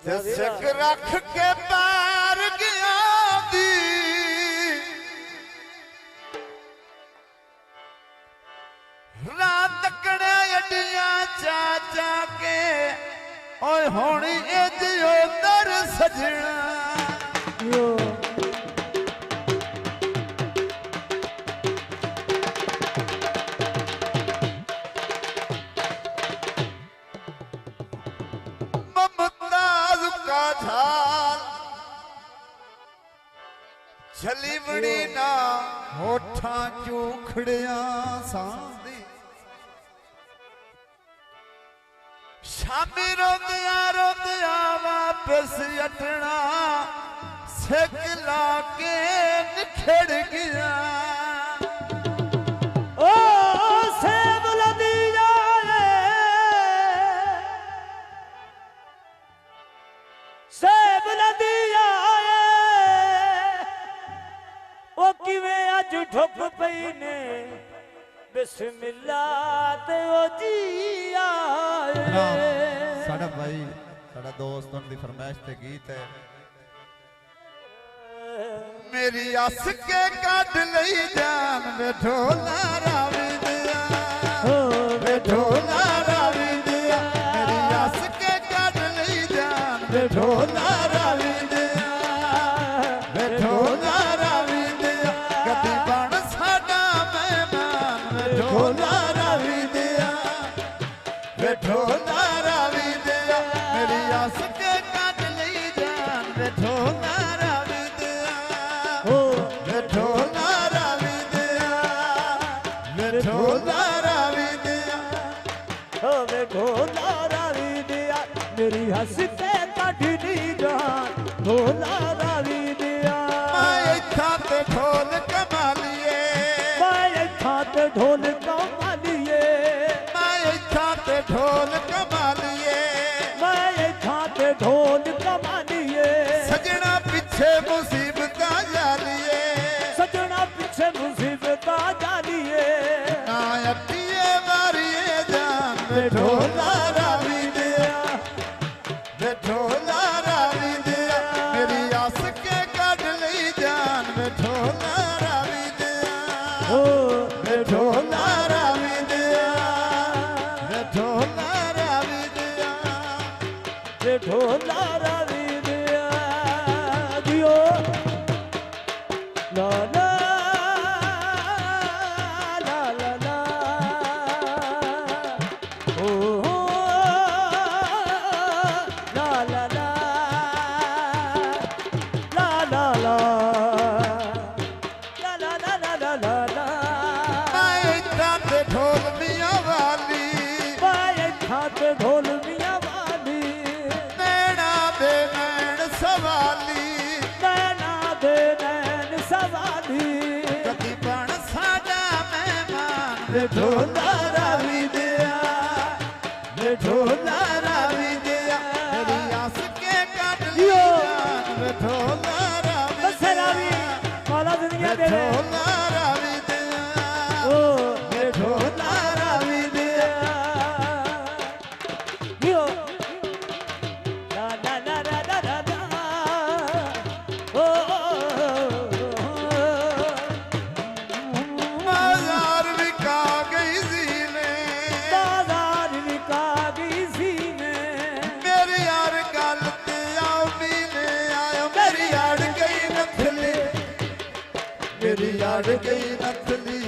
सिक रख के पैर गया दी रात कड़े अडिया चाचा के ओए होनी एजियो दर सजना छलीवड़ी ना होठा चूखड़िया सांदी शामी रोंदिया वापस अटना सिक लाके निखड़ गया ओ सेब लदी जाए सेब लदी जाए ओ किवें अज ठुक पई ने बिस्मिल्ला ते ओ जी आए साडा भाई साडा दोस्त उन दी फरमाइश ते गीत है मेरी अस के कट लई जान वे ढोला रावी दिया वे ढोला रावी दिया मेरी अस के कट लई जान वे ढोला रावी दिया वे ढोला रावी दिया गति बन साडा मेहमान वे ढोला रावी दिया वे ढोला रावी दिया मेरी अस के कट लई जान वे ढोला मेरी हंस के कट नहीं जान ढोला रावी दिया मैं खाते ढोल कमा लिए मैं खाते ढोल कमा लिए मैं खाते ढोल कमा लिए मैं खाते ढोल कमा लिए सजना पीछे मुसीबत जा लिए सजना पीछे मुसीबत जा लिए ना अटिए मारिए जान ढोला रावी दिया ढोला रावी दिया मेरी आस के कट लई जान ढोला रावी दिया ढोला रावी दिया ढोला रावी दिया ढोला रावी दिया दियो ला ला ला ला ला ओ ढोल मियां वाली नैना दे नैन सवाली नैना दे नैन सवाली कति बन साडा मेहमान ढोला रावी दिया ढोला रावी दिया मेरी आस के कट लिया ढोला रावी रावी माला दुनिया दे ढोला रावी दिया ओ ढोला रावी दिया मेरी यार गई नथली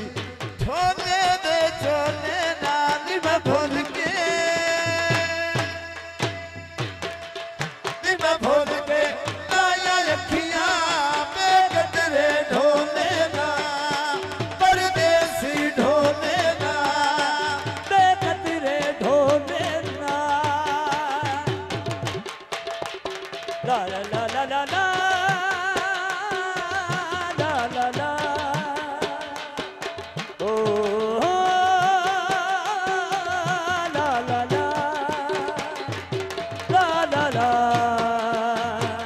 छोले दे छोले नानी मैं भूल के मैं भूल के आया अखियां में कतरे ढोले ना परदेसी ढोले ना बेकतरे ढोले ना ला ला ला ला ला ला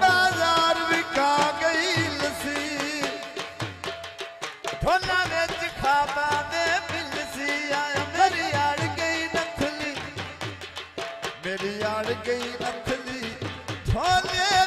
बाजार विका गई लसी ढोला विच खाबा दे मिलसी आया मेरी आड़ गई नथली मेरी आड़ गई नथली ढोले